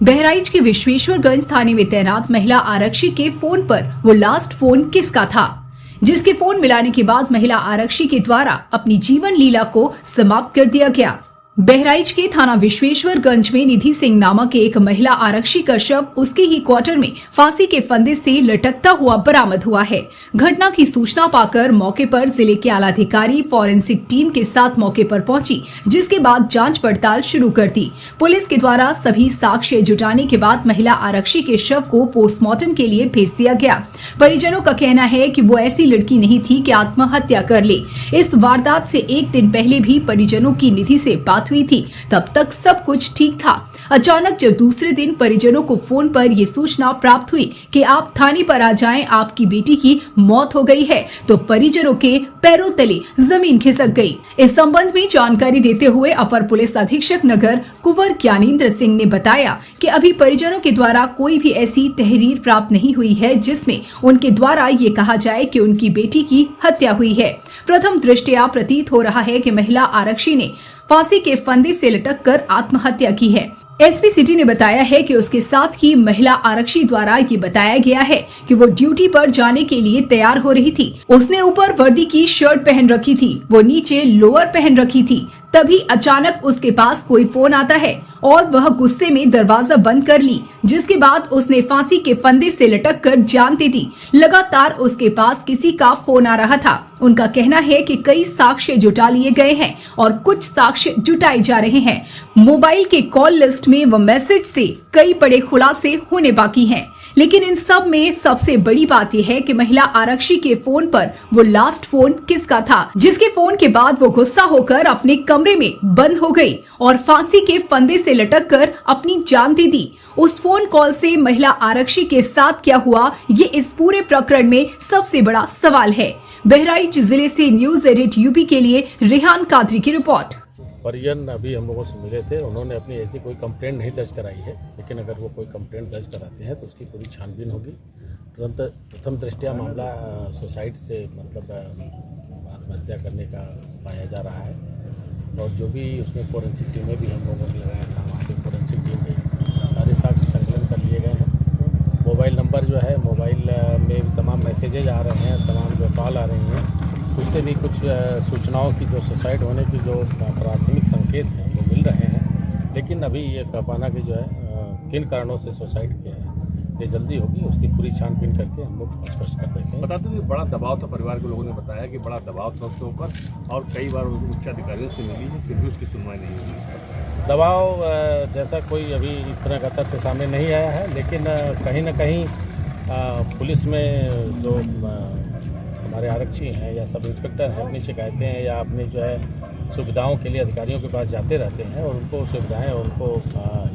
बहराइच के विश्वेश्वरगंज थाने में तैनात महिला आरक्षी के फोन पर वो लास्ट फोन किसका था, जिसके फोन मिलाने के बाद महिला आरक्षी के द्वारा अपनी जीवन लीला को समाप्त कर दिया गया। बहराइच के थाना विश्वेश्वरगंज में निधि सिंह नामक एक महिला आरक्षी का शव उसके ही क्वार्टर में फांसी के फंदे से लटकता हुआ बरामद हुआ है। घटना की सूचना पाकर मौके पर जिले के आला अधिकारी फॉरेंसिक टीम के साथ मौके पर पहुंची, जिसके बाद जांच पड़ताल शुरू कर दी। पुलिस के द्वारा सभी साक्ष्य जुटाने के बाद महिला आरक्षी के शव को पोस्टमार्टम के लिए भेज दिया गया। परिजनों का कहना है कि वो ऐसी लड़की नहीं थी कि आत्महत्या कर ले। इस वारदात से एक दिन पहले भी परिजनों की निधि से बात हुई थी, तब तक सब कुछ ठीक था। अचानक जब दूसरे दिन परिजनों को फोन पर ये सूचना प्राप्त हुई कि आप थाने पर आ जाएं, आपकी बेटी की मौत हो गई है, तो परिजनों के पैरों तले जमीन खिसक गई। इस संबंध में जानकारी देते हुए अपर पुलिस अधीक्षक नगर कुंवर ज्ञानेंद्र सिंह ने बताया कि अभी परिजनों के द्वारा कोई भी ऐसी तहरीर प्राप्त नहीं हुई है जिसमें उनके द्वारा ये कहा जाए कि उनकी बेटी की हत्या हुई है। प्रथम दृष्टया प्रतीत हो रहा है कि महिला आरक्षी ने फांसी के फंदे से लटककर आत्महत्या की है। एसपी सिटी ने बताया है कि उसके साथ की महिला आरक्षी द्वारा ये बताया गया है कि वो ड्यूटी पर जाने के लिए तैयार हो रही थी। उसने ऊपर वर्दी की शर्ट पहन रखी थी, वो नीचे लोअर पहन रखी थी। तभी अचानक उसके पास कोई फोन आता है और वह गुस्से में दरवाजा बंद कर ली, जिसके बाद उसने फांसी के फंदे से लटककर जान दे दी। लगातार उसके पास किसी का फोन आ रहा था। उनका कहना है कि कई साक्ष्य जुटा लिए गए हैं और कुछ साक्ष्य जुटाए जा रहे हैं। मोबाइल के कॉल लिस्ट में व मैसेज से कई बड़े खुलासे होने बाकी हैं। लेकिन इन सब में सबसे बड़ी बात यह है कि महिला आरक्षी के फोन पर वो लास्ट फोन किसका था, जिसके फोन के बाद वो गुस्सा होकर अपने कमरे में बंद हो गई और फांसी के फंदे से लटककर अपनी जान दे दी। उस फोन कॉल से महिला आरक्षी के साथ क्या हुआ, ये इस पूरे प्रकरण में सबसे बड़ा सवाल है। बहराइच जिले से न्यूज एडिट यूपी के लिए रेहान कादरी की रिपोर्ट। परिजन अभी हम लोगों से मिले थे, उन्होंने अपनी ऐसी कोई कंप्लेंट नहीं दर्ज कराई है, लेकिन अगर वो कोई कंप्लेंट दर्ज कराते हैं तो उसकी पूरी छानबीन होगी। तुरंत प्रथम दृष्टया मामला सुसाइड से मतलब आत्महत्या करने का पाया जा रहा है और जो भी उसमें फोरेंसिक टीमें भी हम लोगों ने लगाया था, वहाँ पे फोरेंसिक टीम में सारे साक्ष्य संकलन कर लिए गए हैं। मोबाइल नंबर जो है, मोबाइल में तमाम मैसेजेज आ रहे हैं, तमाम जो कॉल आ रही हैं, उससे भी कुछ सूचनाओं की जो सुसाइड होने की जो प्राथमिक संकेत हैं वो मिल रहे हैं। लेकिन अभी ये कह पाना कि जो है किन कारणों से सुसाइड किया है ये जल्दी होगी, उसकी पूरी छानबीन करके हम लोग स्पष्ट कर देते हैं। बताते थे बड़ा दबाव था, परिवार के लोगों ने बताया कि बड़ा दबाव था उसके ऊपर और कई बार उच्च अधिकारियों से मिली है, फिर भी उसकी सुनवाई नहीं हुई। दबाव जैसा कोई अभी इस तरह का तथ्य सामने नहीं आया है, लेकिन कहीं ना कहीं पुलिस में जो हमारे आरक्षी हैं या सब इंस्पेक्टर हैं, अपनी शिकायतें हैं या अपनी जो है सुविधाओं के लिए अधिकारियों के पास जाते रहते हैं और उनको सुविधाएं और उनको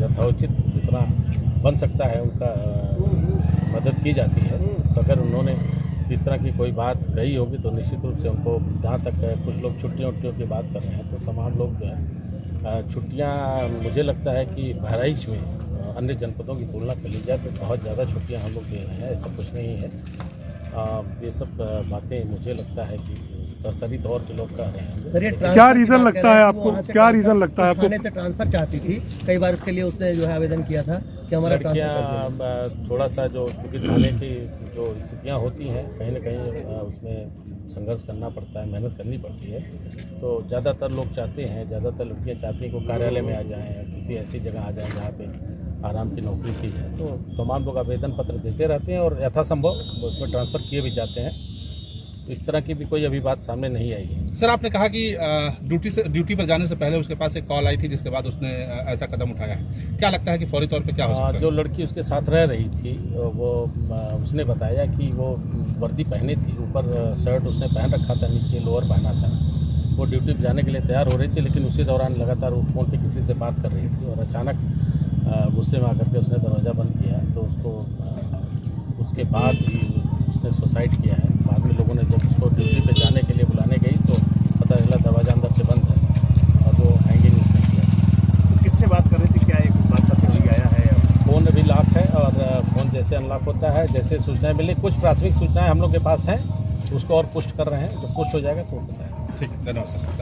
यथोचित जितना बन सकता है उनका मदद की जाती है। तो अगर उन्होंने इस तरह की कोई बात कही होगी तो निश्चित रूप से उनको, जहाँ तक कुछ लोग छुट्टियों की बात कर रहे हैं, तो तमाम लोग जो है छुट्टियाँ, मुझे लगता है कि बहराइच में अन्य जनपदों की तुलना कर ली जाए तो बहुत ज़्यादा छुट्टियाँ हम लोग दे रहे हैं, ऐसा कुछ नहीं है। ये सब बातें मुझे लगता है कि सरसरी तौर के लोग कह रहे हैं। सर, ये क्या रीजन लगता है आपको, क्या रीजन लगता है आपको? थाने से ट्रांसफर चाहती थी, कई बार उसके लिए उसने जो है आवेदन किया था कि हमारा लड़कियाँ थोड़ा सा जो, क्योंकि थाने की जो स्थितियाँ होती हैं कहीं ना कहीं उसमें संघर्ष करना पड़ता है, मेहनत करनी पड़ती है, तो ज़्यादातर लोग चाहते हैं, ज़्यादातर लड़कियाँ चाहती हैं कि कार्यालय में आ जाएँ, किसी ऐसी जगह आ जाएँ जहाँ पे आराम की नौकरी की है। तो तमाम लोग आवेदन पत्र देते रहते हैं और यथासंभव उसमें ट्रांसफ़र किए भी जाते हैं। इस तरह की भी कोई अभी बात सामने नहीं आई है। सर, आपने कहा कि ड्यूटी पर जाने से पहले उसके पास एक कॉल आई थी जिसके बाद उसने ऐसा कदम उठाया है। क्या लगता है कि फौरी तौर पे क्या हो सकता है? जो लड़की उसके साथ रह रही थी वो उसने बताया कि वो वर्दी पहनी थी, ऊपर शर्ट उसने पहन रखा था, नीचे लोअर पहना था। वो ड्यूटी पर जाने के लिए तैयार हो रही थी, लेकिन उसी दौरान लगातार वो फ़ोन पर किसी से बात कर रही थी और अचानक गुस्से में आकर के उसने दरवाज़ा बंद किया, तो उसके बाद ही उसने सुसाइड किया है। बाद में लोगों ने जब उसको ड्यूटी पे जाने के लिए बुलाने गई तो पता चला दरवाज़ा अंदर से बंद है और वो हैंगिंग उसने किया। तो किससे बात कर रही थी, क्या एक बात का फिर आया है? फ़ोन अभी लॉक है और फ़ोन जैसे अनलॉक होता है, जैसे सूचनाएँ मिली, कुछ प्राथमिक सूचनाएँ हम लोग के पास हैं, उसको और पुष्ट कर रहे हैं। जब पुष्ट हो जाएगा तो बताएं। ठीक, धन्यवाद सर।